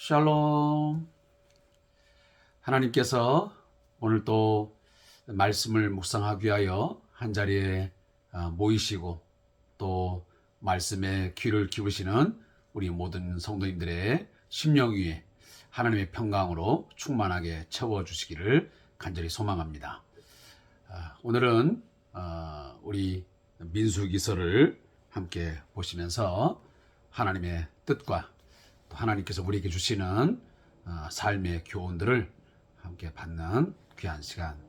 샬롬. 하나님께서 오늘 또 말씀을 묵상하기 위하여 한자리에 모이시고 또 말씀에 귀를 기울이시는 우리 모든 성도님들의 심령 위에 하나님의 평강으로 충만하게 채워주시기를 간절히 소망합니다. 오늘은 우리 민수기서를 함께 보시면서 하나님의 뜻과 또 하나님께서 우리에게 주시는 삶의 교훈들을 함께 받는 귀한 시간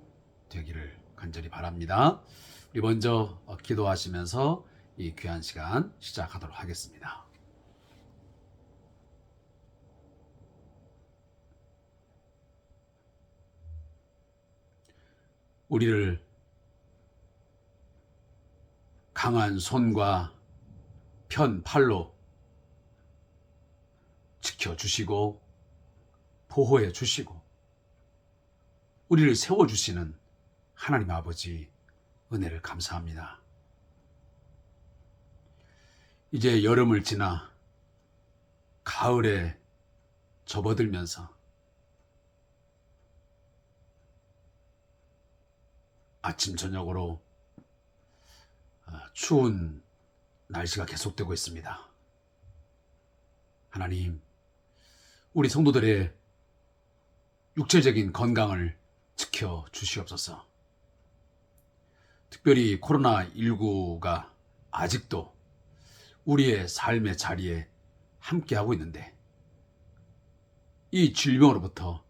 되기를 간절히 바랍니다. 우리 먼저 기도하시면서 이 귀한 시간 시작하도록 하겠습니다. 우리를 강한 손과 편 팔로 지켜주시고 보호해 주시고 우리를 세워주시는 하나님 아버지 은혜를 감사합니다. 이제 여름을 지나 가을에 접어들면서 아침 저녁으로 추운 날씨가 계속되고 있습니다. 하나님, 우리 성도들의 육체적인 건강을 지켜 주시옵소서. 특별히 코로나19가 아직도 우리의 삶의 자리에 함께하고 있는데 이 질병으로부터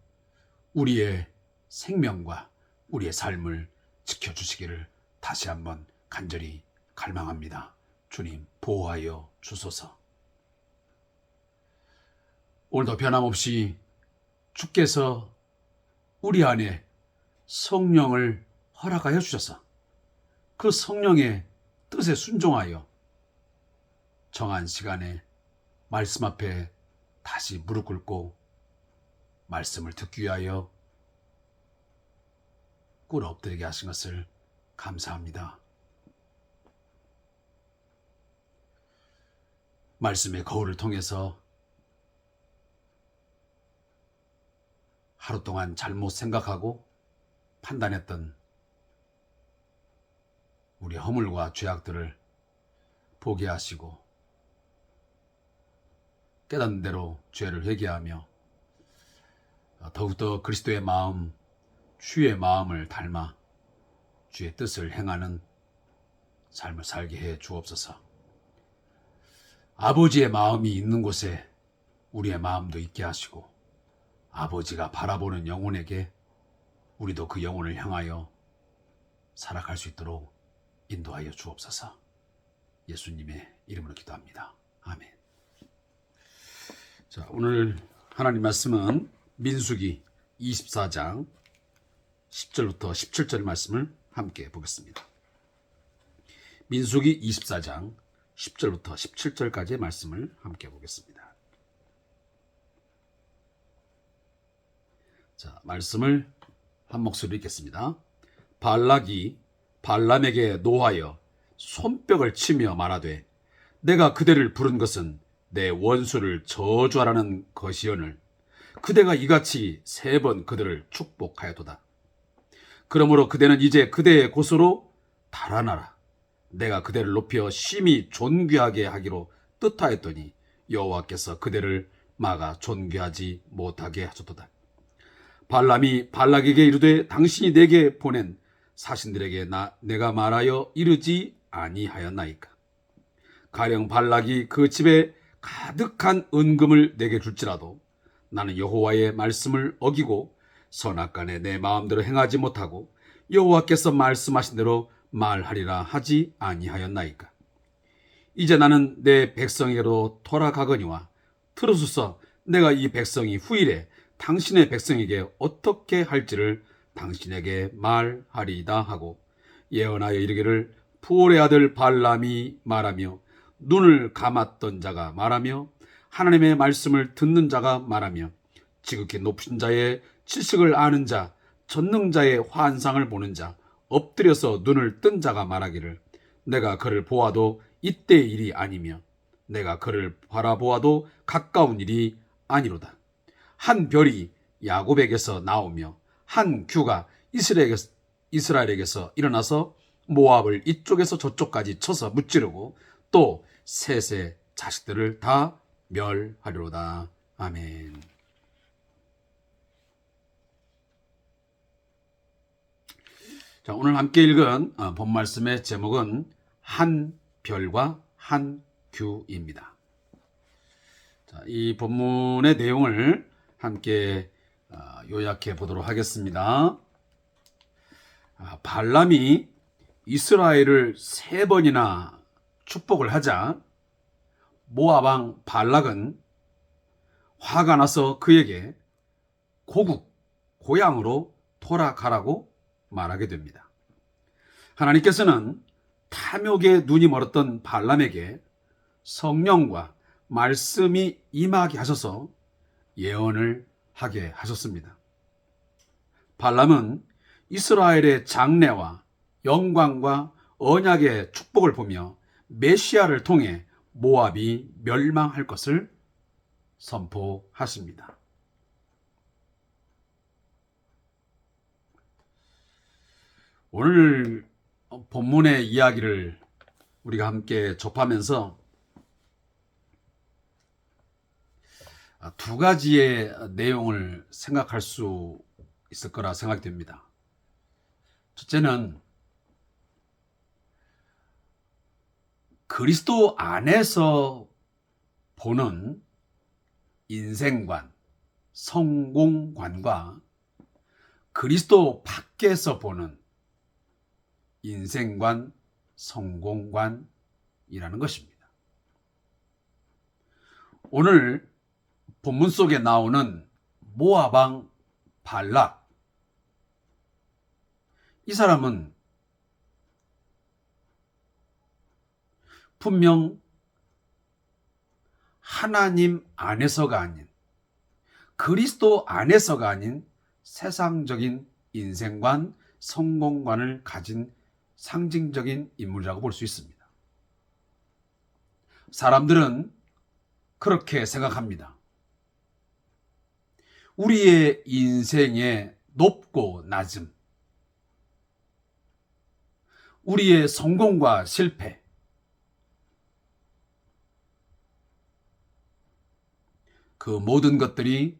우리의 생명과 우리의 삶을 지켜주시기를 다시 한번 간절히 갈망합니다. 주님, 보호하여 주소서. 오늘도 변함없이 주께서 우리 안에 성령을 허락하여 주셔서 그 성령의 뜻에 순종하여 정한 시간에 말씀 앞에 다시 무릎 꿇고 말씀을 듣기 위하여 꿇어 엎드리게 하신 것을 감사합니다. 말씀의 거울을 통해서 하루 동안 잘못 생각하고 판단했던 우리 허물과 죄악들을 보게 하시고 깨닫는 대로 죄를 회개하며 더욱더 그리스도의 마음, 주의 마음을 닮아 주의 뜻을 행하는 삶을 살게 해 주옵소서. 아버지의 마음이 있는 곳에 우리의 마음도 있게 하시고 아버지가 바라보는 영혼에게 우리도 그 영혼을 향하여 살아갈 수 있도록 인도하여 주옵소서. 예수님의 이름으로 기도합니다. 아멘. 자, 오늘 하나님 말씀은 민수기 24장 10절부터 17절 말씀을 함께 보겠습니다. 민수기 24장 10절부터 17절까지의 말씀을 함께 보겠습니다. 자, 말씀을 한 목소리로 읽겠습니다. 발락이 발람에게 노하여 손뼉을 치며 말하되 내가 그대를 부른 것은 내 원수를 저주하라는 것이오늘 그대가 이같이 3번 그들을 축복하였도다. 그러므로 그대는 이제 그대의 곳으로 달아나라. 내가 그대를 높여 심히 존귀하게 하기로 뜻하였더니 여호와께서 그대를 막아 존귀하지 못하게 하셨도다. 발람이 발락에게 이르되 당신이 내게 보낸 사신들에게 내가 말하여 이르지 아니하였나이까. 가령 발락이 그 집에 가득한 은금을 내게 줄지라도 나는 여호와의 말씀을 어기고 선악간에 내 마음대로 행하지 못하고 여호와께서 말씀하신 대로 말하리라 하지 아니하였나이까. 이제 나는 내 백성에게로 돌아가거니와 들으소서. 내가 이 백성이 후일에 당신의 백성에게 어떻게 할지를 당신에게 말하리이다 하고 예언하여 이르기를 부올의 아들 발람이 말하며 눈을 감았던 자가 말하며 하나님의 말씀을 듣는 자가 말하며 지극히 높은 자의 지식을 아는 자 전능자의 환상을 보는 자 엎드려서 눈을 뜬 자가 말하기를 내가 그를 보아도 이때의 일이 아니며 내가 그를 바라보아도 가까운 일이 아니로다. 한 별이 야곱에게서 나오며 한 규가 이스라엘에게서 일어나서 모압을 이쪽에서 저쪽까지 쳐서 무찌르고 또 셋의 자식들을 다 멸하리로다. 아멘. 자, 오늘 함께 읽은 본 말씀의 제목은 한 별과 한 규입니다. 자, 이 본문의 내용을 함께 요약해 보도록 하겠습니다. 발람이 이스라엘을 3번이나 축복을 하자 모압 왕 발락은 화가 나서 그에게 고향으로 돌아가라고 말하게 됩니다. 하나님께서는 탐욕에 눈이 멀었던 발람에게 성령과 말씀이 임하게 하셔서 예언을 하게 하셨습니다. 발람은 이스라엘의 장래와 영광과 언약의 축복을 보며 메시아를 통해 모압이 멸망할 것을 선포하십니다. 오늘 본문의 이야기를 우리가 함께 접하면서 2가지의 내용을 생각할 수 있을 거라 생각됩니다. 첫째는 그리스도 안에서 보는 인생관, 성공관과 그리스도 밖에서 보는 인생관, 성공관이라는 것입니다. 오늘 본문 속에 나오는 모압 왕 발락, 이 사람은 분명 하나님 안에서가 아닌, 그리스도 안에서가 아닌 세상적인 인생관, 성공관을 가진 상징적인 인물이라고 볼 수 있습니다. 사람들은 그렇게 생각합니다. 우리의 인생의 높고 낮음, 우리의 성공과 실패, 그 모든 것들이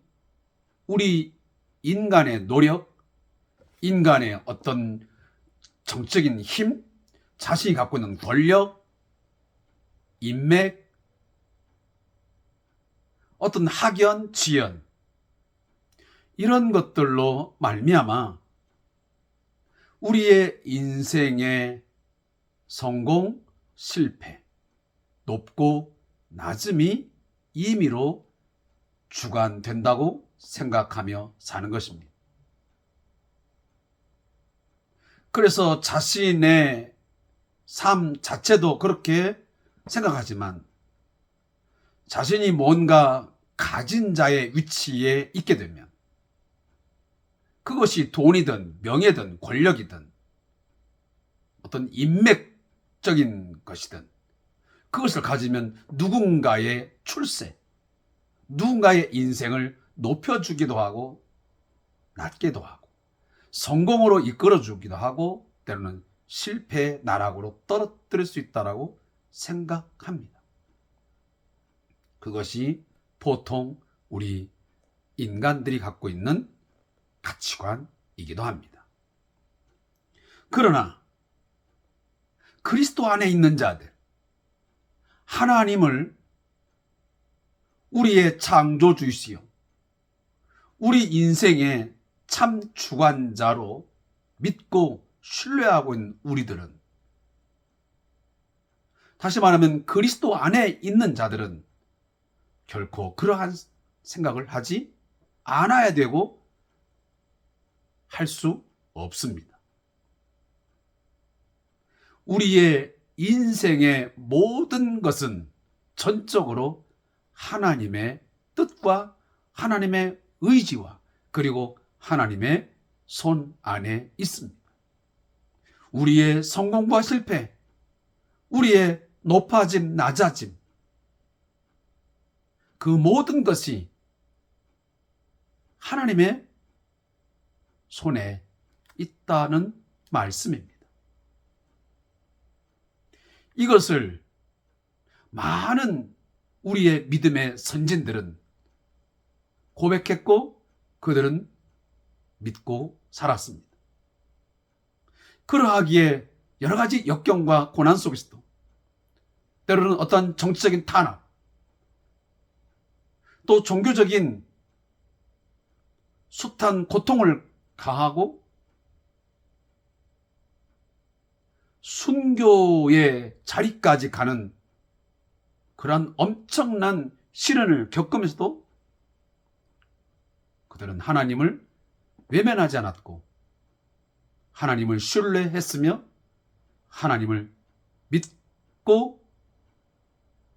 우리 인간의 노력, 인간의 어떤 정적인 힘, 자신이 갖고 있는 권력, 인맥, 어떤 학연, 지연, 이런 것들로 말미암아 우리의 인생의 성공, 실패, 높고 낮음이 임의로 주관된다고 생각하며 사는 것입니다. 그래서 자신의 삶 자체도 그렇게 생각하지만 자신이 뭔가 가진 자의 위치에 있게 되면 그것이 돈이든 명예든 권력이든 어떤 인맥적인 것이든 그것을 가지면 누군가의 출세, 누군가의 인생을 높여주기도 하고 낮게도 하고 성공으로 이끌어주기도 하고 때로는 실패의 나락으로 떨어뜨릴 수 있다고 생각합니다. 그것이 보통 우리 인간들이 갖고 있는 가치관이기도 합니다. 그러나 그리스도 안에 있는 자들, 하나님을 우리의 창조주이시요 우리 인생의 참 주관자로 믿고 신뢰하고 있는 우리들은, 다시 말하면 그리스도 안에 있는 자들은 결코 그러한 생각을 하지 않아야 되고 할 수 없습니다. 우리의 인생의 모든 것은 전적으로 하나님의 뜻과 하나님의 의지와 그리고 하나님의 손 안에 있습니다. 우리의 성공과 실패, 우리의 높아짐, 낮아짐, 그 모든 것이 하나님의 손에 있다는 말씀입니다. 이것을 많은 우리의 믿음의 선진들은 고백했고 그들은 믿고 살았습니다. 그러하기에 여러 가지 역경과 고난 속에서도 때로는 어떤 정치적인 탄압, 또 종교적인 숱한 고통을 가하고 순교의 자리까지 가는 그러한 엄청난 시련을 겪으면서도 그들은 하나님을 외면하지 않았고 하나님을 신뢰했으며 하나님을 믿고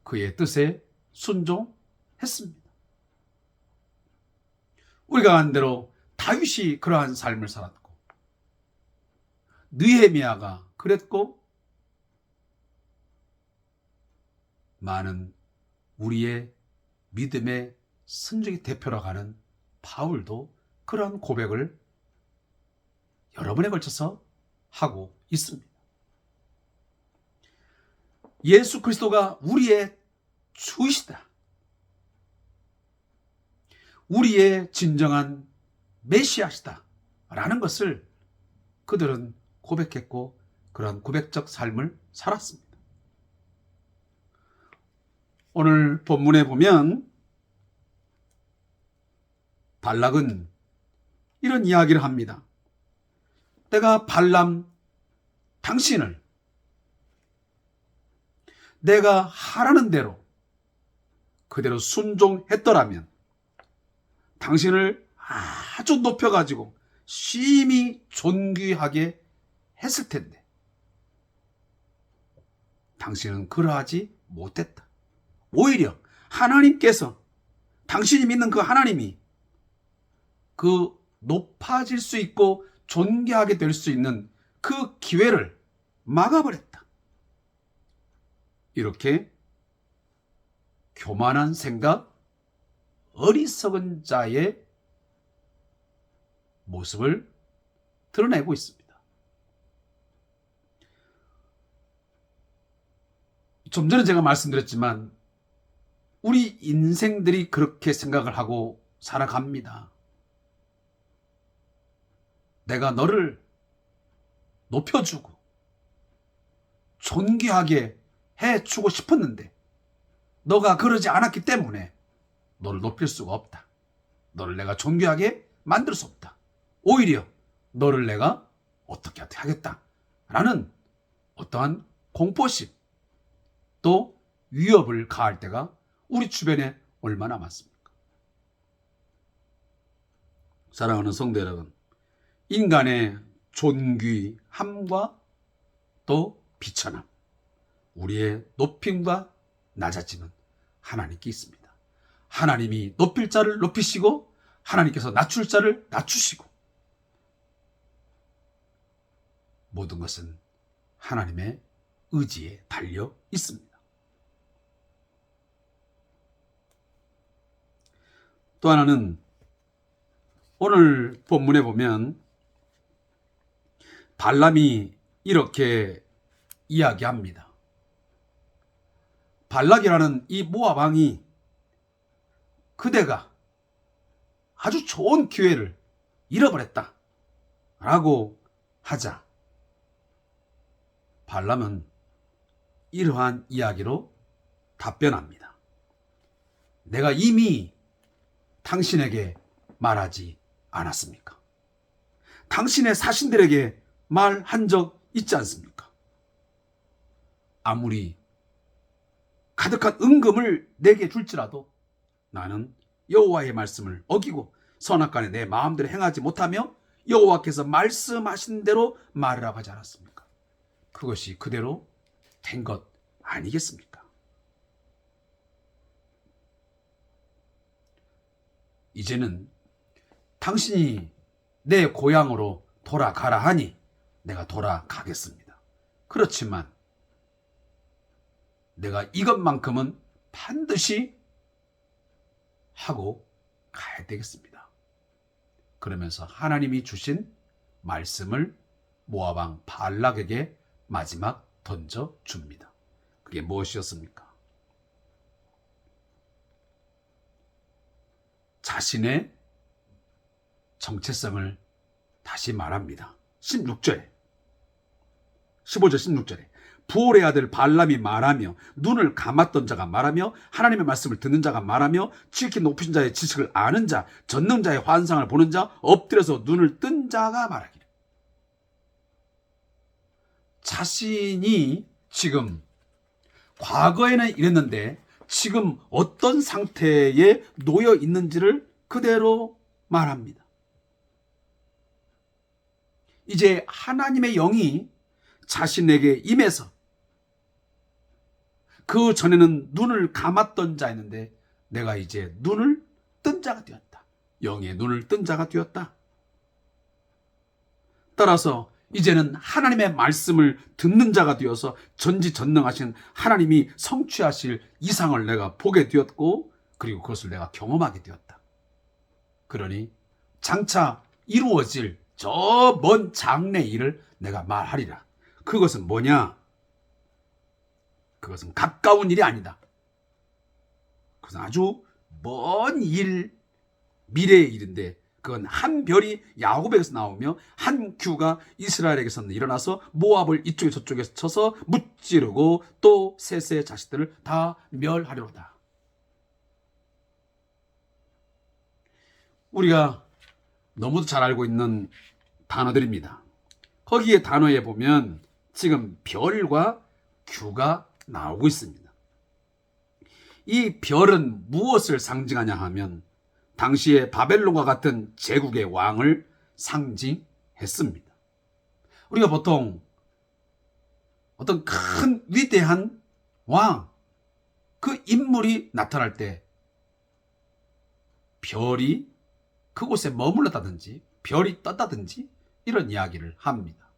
그의 뜻에 순종했습니다. 우리가 한 대로 다윗이 그러한 삶을 살았고 느헤미야가 그랬고 많은 우리의 믿음의 선적의 대표라고 하는 바울도 그러한 고백을 여러 번에 걸쳐서 하고 있습니다. 예수 그리스도가 우리의 주이시다. 우리의 진정한 메시아시다. 라는 것을 그들은 고백했고 그런 고백적 삶을 살았습니다. 오늘 본문에 보면 발락은 이런 이야기를 합니다. 내가 발람 당신을 내가 하라는 대로 그대로 순종했더라면 당신을 아주 높여가지고 심히 존귀하게 했을 텐데 당신은 그러하지 못했다. 오히려 하나님께서 당신이 믿는 그 하나님이 그 높아질 수 있고 존귀하게 될 수 있는 그 기회를 막아버렸다. 이렇게 교만한 생각, 어리석은 자의 모습을 드러내고 있습니다. 좀 전에 제가 말씀드렸지만 우리 인생들이 그렇게 생각을 하고 살아갑니다. 내가 너를 높여주고 존귀하게 해주고 싶었는데 너가 그러지 않았기 때문에 너를 높일 수가 없다. 너를 내가 존귀하게 만들 수 없다. 오히려 너를 내가 어떻게 하겠다 라는 어떠한 공포심 또 위협을 가할 때가 우리 주변에 얼마나 많습니까? 사랑하는 성도 여러분, 인간의 존귀함과 또 비천함, 우리의 높임과 낮아짐은 하나님께 있습니다. 하나님이 높일 자를 높이시고 하나님께서 낮출 자를 낮추시고 모든 것은 하나님의 의지에 달려 있습니다. 또 하나는 오늘 본문에 보면 발람이 이렇게 이야기합니다. 발락이라는 이 모압 왕이 그대가 아주 좋은 기회를 잃어버렸다 라고 하자 발람은 이러한 이야기로 답변합니다. 내가 이미 당신에게 말하지 않았습니까? 당신의 사신들에게 말한 적 있지 않습니까? 아무리 가득한 은금을 내게 줄지라도 나는 여호와의 말씀을 어기고 선악간에 내 마음대로 행하지 못하며 여호와께서 말씀하신 대로 말하라고 하지 않았습니까? 그것이 그대로 된 것 아니겠습니까? 이제는 당신이 내 고향으로 돌아가라 하니 내가 돌아가겠습니다. 그렇지만 내가 이것만큼은 반드시 하고 가야 되겠습니다. 그러면서 하나님이 주신 말씀을 모압 왕 발락에게 마지막 던져줍니다. 그게 무엇이었습니까? 자신의 정체성을 다시 말합니다. 16절에 15절 16절에 부올의 아들 발람이 말하며 눈을 감았던 자가 말하며 하나님의 말씀을 듣는 자가 말하며 지극히 높으신 자의 지식을 아는 자 전능자의 환상을 보는 자 엎드려서 눈을 뜬 자가 말하기를. 자신이 지금 과거에는 이랬는데 지금 어떤 상태에 놓여 있는지를 그대로 말합니다. 이제 하나님의 영이 자신에게 임해서 그 전에는 눈을 감았던 자였는데 내가 이제 눈을 뜬 자가 되었다. 영의 눈을 뜬 자가 되었다. 따라서 이제는 하나님의 말씀을 듣는 자가 되어서 전지전능하신 하나님이 성취하실 이상을 내가 보게 되었고 그리고 그것을 내가 경험하게 되었다. 그러니 장차 이루어질 저 먼 장래 일을 내가 말하리라. 그것은 뭐냐? 그것은 가까운 일이 아니다. 그것은 아주 먼 일, 미래의 일인데 그건 한 별이 야곱에게서 나오며 한 규가 이스라엘에게서 일어나서 모압을 이쪽에 저쪽에서 쳐서 무찌르고 또 셋의 자식들을 다 멸하려다. 우리가 너무도 잘 알고 있는 단어들입니다. 거기에 단어에 보면 지금 별과 규가 나오고 있습니다. 이 별은 무엇을 상징하냐 하면 당시에 바벨론과 같은 제국의 왕을 상징했습니다. 우리가 보통 어떤 큰 위대한 왕, 그 인물이 나타날 때 별이 그곳에 머물렀다든지 별이 떴다든지 이런 이야기를 합니다.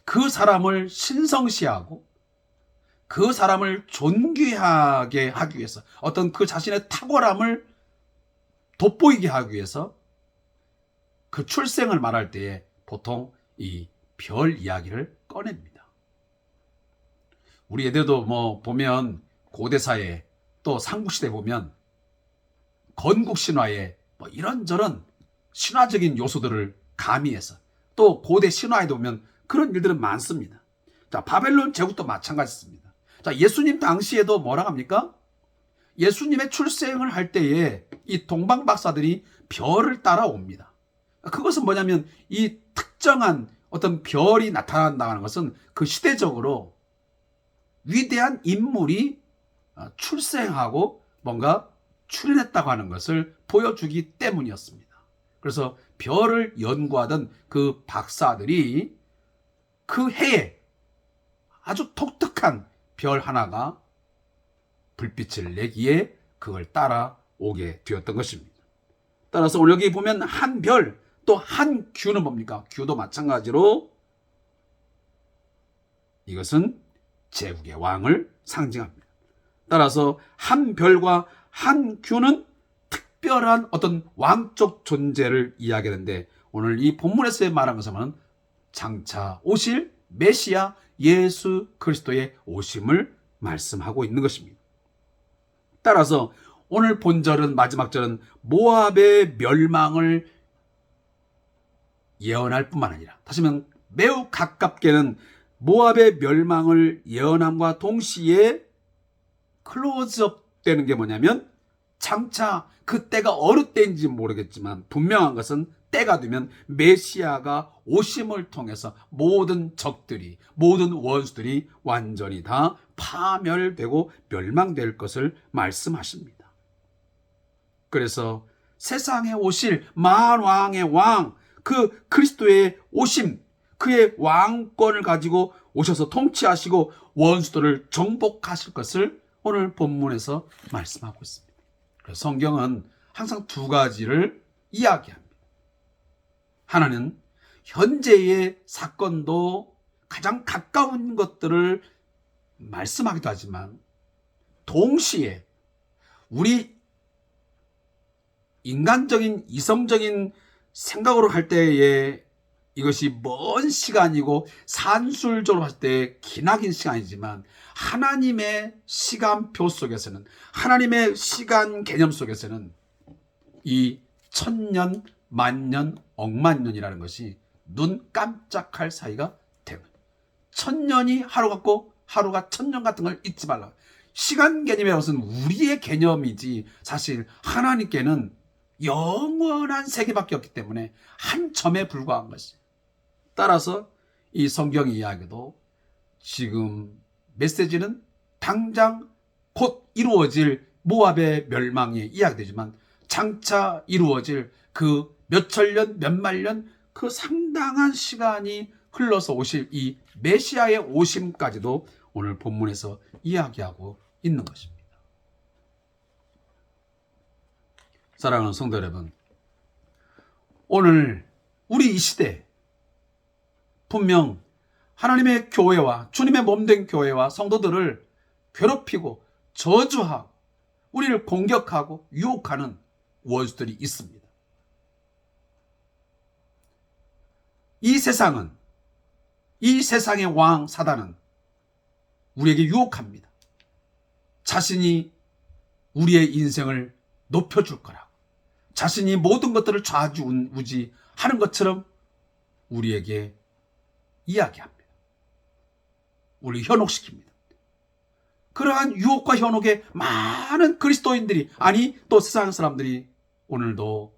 그 사람을 신성시하고 그 사람을 존귀하게 하기 위해서 어떤 그 자신의 탁월함을 돋보이게 하기 위해서 그 출생을 말할 때에 보통 이 별 이야기를 꺼냅니다. 우리 애들도 뭐 보면 고대사에 또 삼국시대에 보면 건국신화에 뭐 이런저런 신화적인 요소들을 가미해서 또 고대 신화에도 보면 그런 일들은 많습니다. 자, 바벨론 제국도 마찬가지입니다. 자, 예수님 당시에도 뭐라 합니까? 예수님의 출생을 할 때에 이 동방 박사들이 별을 따라옵니다. 그것은 뭐냐면 이 특정한 어떤 별이 나타난다는 것은 그 시대적으로 위대한 인물이 출생하고 뭔가 출현했다고 하는 것을 보여주기 때문이었습니다. 그래서 별을 연구하던 그 박사들이 그 해에 아주 독특한 별 하나가 불빛을 내기에 그걸 따라오게 되었던 것입니다. 따라서 오늘 여기 보면 한 별, 또 한 규는 뭡니까? 규도 마찬가지로 이것은 제국의 왕을 상징합니다. 따라서 한 별과 한 규는 특별한 어떤 왕적 존재를 이야기하는데 오늘 이 본문에서 말한 것은 장차 오실 메시아 예수 그리스도의 오심을 말씀하고 있는 것입니다. 따라서 오늘 본절은 마지막 절은 모압의 멸망을 예언할 뿐만 아니라 다시 말하면 매우 가깝게는 모압의 멸망을 예언함과 동시에 클로즈업 되는 게 뭐냐면 장차 그 때가 어느 때인지 모르겠지만 분명한 것은 때가 되면 메시아가 오심을 통해서 모든 적들이 모든 원수들이 완전히 다 파멸되고 멸망될 것을 말씀하십니다. 그래서 세상에 오실 만왕의 왕, 그 그리스도의 오심, 그의 왕권을 가지고 오셔서 통치하시고 원수들을 정복하실 것을 오늘 본문에서 말씀하고 있습니다. 그래서 성경은 항상 두 가지를 이야기합니다. 하나는 현재의 사건도 가장 가까운 것들을 말씀하기도 하지만 동시에 우리 인간적인 이성적인 생각으로 할 때에 이것이 먼 시간이고 산술적으로 봤을 때 기나긴 시간이지만 하나님의 시간표 속에서는, 하나님의 시간 개념 속에서는 이 천년, 만년, 억만년이라는 것이 눈 깜짝할 사이가 되고, 천년이 하루 같고 하루가 천년 같은 걸 잊지 말라. 시간 개념이라는 것은 우리의 개념이지 사실 하나님께는 영원한 세계밖에 없기 때문에 한 점에 불과한 것이. 따라서 이 성경 이야기도 지금 메시지는 당장 곧 이루어질 모압의 멸망이 이야기되지만 장차 이루어질 그 몇천 년, 몇만 년 그 상당한 시간이 흘러서 오실 이 메시아의 오심까지도 오늘 본문에서 이야기하고 있는 것입니다. 사랑하는 성도 여러분, 오늘 우리 이 시대 분명 하나님의 교회와 주님의 몸된 교회와 성도들을 괴롭히고 저주하고 우리를 공격하고 유혹하는 원수들이 있습니다. 이 세상은, 이 세상의 왕 사단은 우리에게 유혹합니다. 자신이 우리의 인생을 높여줄 거라고, 자신이 모든 것들을 좌지우지하는 것처럼 우리에게 이야기합니다. 우리 현혹시킵니다. 그러한 유혹과 현혹에 많은 그리스도인들이, 아니 또 세상 사람들이 오늘도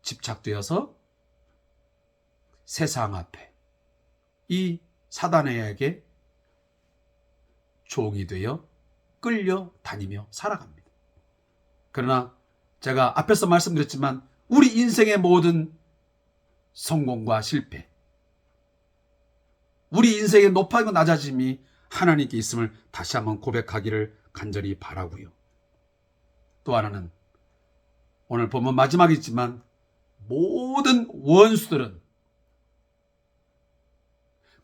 집착되어서 세상 앞에 이 사단에게 종이 되어 끌려다니며 살아갑니다. 그러나 제가 앞에서 말씀드렸지만 우리 인생의 모든 성공과 실패, 우리 인생의 높아지고 낮아짐이 하나님께 있음을 다시 한번 고백하기를 간절히 바라고요. 또 하나는 오늘 보면 마지막이지만 모든 원수들은,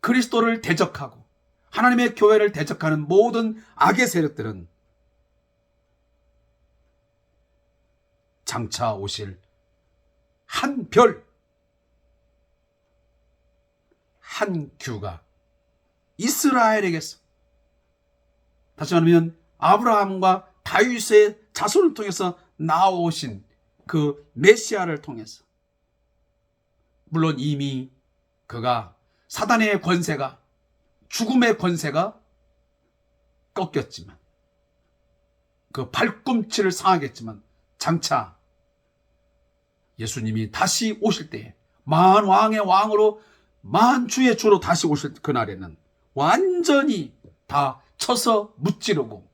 그리스도를 대적하고 하나님의 교회를 대적하는 모든 악의 세력들은 장차 오실 한 별, 한 규가 이스라엘에게서, 다시 말하면 아브라함과 다윗의 자손을 통해서 나오신 그 메시아를 통해서, 물론 이미 그가 사단의 권세가, 죽음의 권세가 꺾였지만, 그 발꿈치를 상하겠지만 장차 예수님이 다시 오실 때에 만왕의 왕으로 만주의 주로 다시 오실 그날에는 완전히 다 쳐서 무찌르고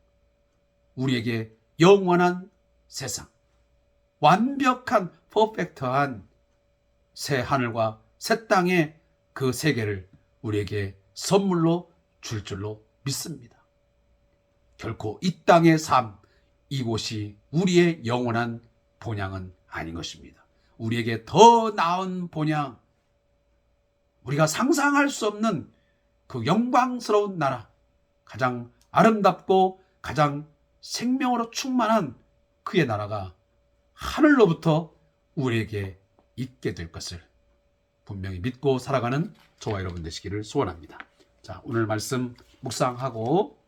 우리에게 영원한 세상, 완벽한 퍼펙트한 새 하늘과 새 땅의 그 세계를 우리에게 선물로 줄 줄로 믿습니다. 결코 이 땅의 삶, 이곳이 우리의 영원한 본향은 아닌 것입니다. 우리에게 더 나은 본향, 우리가 상상할 수 없는 그 영광스러운 나라, 가장 아름답고 가장 생명으로 충만한 그의 나라가 하늘로부터 우리에게 있게 될 것을 분명히 믿고 살아가는 저와 여러분 되시기를 소원합니다. 자, 오늘 말씀 묵상하고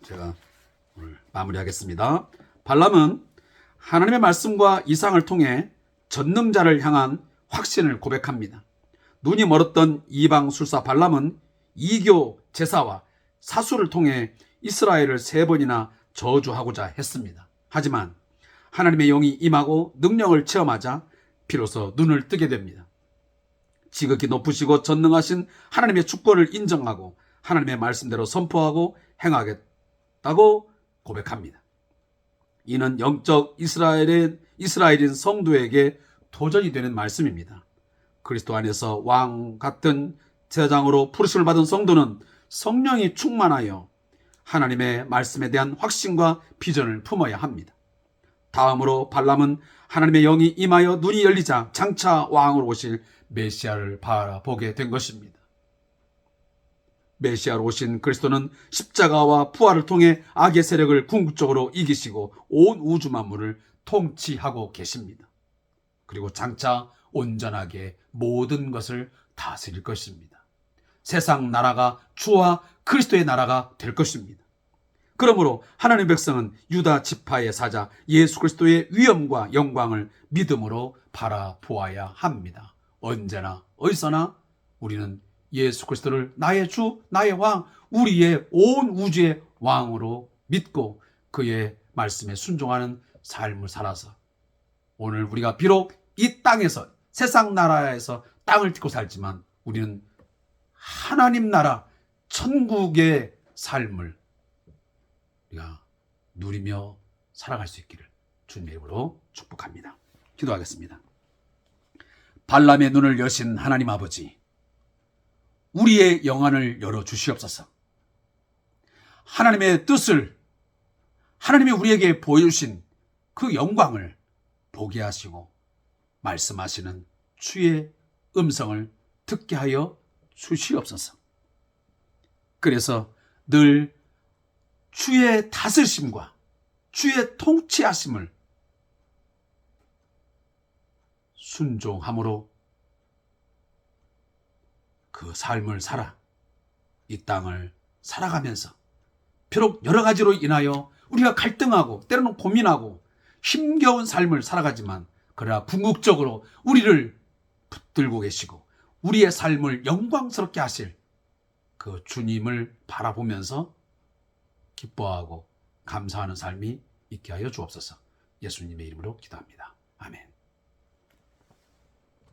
제가 오늘 마무리하겠습니다. 발람은 하나님의 말씀과 이상을 통해 전능자를 향한 확신을 고백합니다. 눈이 멀었던 이방 술사 발람은 이교 제사와 사수를 통해 이스라엘을 3번이나 저주하고자 했습니다. 하지만 하나님의 영이 임하고 능력을 체험하자 비로소 눈을 뜨게 됩니다. 지극히 높으시고 전능하신 하나님의 주권을 인정하고 하나님의 말씀대로 선포하고 행하겠다고 고백합니다. 이는 영적 이스라엘인 성도에게 도전이 되는 말씀입니다. 그리스도 안에서 왕 같은 제사장으로 부르심을 받은 성도는 성령이 충만하여 하나님의 말씀에 대한 확신과 비전을 품어야 합니다. 다음으로 발람은 하나님의 영이 임하여 눈이 열리자 장차 왕으로 오실 메시아를 바라보게 된 것입니다. 메시아로 오신 그리스도는 십자가와 부활을 통해 악의 세력을 궁극적으로 이기시고 온 우주 만물을 통치하고 계십니다. 그리고 장차 온전하게 모든 것을 다스릴 것입니다. 세상 나라가 주와 그리스도의 나라가 될 것입니다. 그러므로 하나님의 백성은 유다 지파의 사자 예수 그리스도의 위엄과 영광을 믿음으로 바라보아야 합니다. 언제나 어디서나 우리는 예수 그리스도를 나의 주, 나의 왕, 우리의 온 우주의 왕으로 믿고 그의 말씀에 순종하는 삶을 살아서 오늘 우리가 비록 이 땅에서 세상 나라에서 땅을 딛고 살지만 우리는 하나님 나라 천국의 삶을 우리가 누리며 살아갈 수 있기를 주님의 이름으로 축복합니다. 기도하겠습니다. 발람의 눈을 여신 하나님 아버지, 우리의 영안을 열어주시옵소서. 하나님의 뜻을, 하나님이 우리에게 보여주신 그 영광을 보게 하시고 말씀하시는 주의 음성을 듣게 하여 주시옵소서. 그래서 늘 주의 다스리심과 주의 통치하심을 순종함으로 그 삶을 살아 이 땅을 살아가면서 비록 여러 가지로 인하여 우리가 갈등하고 때로는 고민하고 힘겨운 삶을 살아가지만 그러나 궁극적으로 우리를 붙들고 계시고 우리의 삶을 영광스럽게 하실 그 주님을 바라보면서 기뻐하고 감사하는 삶이 있게 하여 주옵소서. 예수님의 이름으로 기도합니다. 아멘.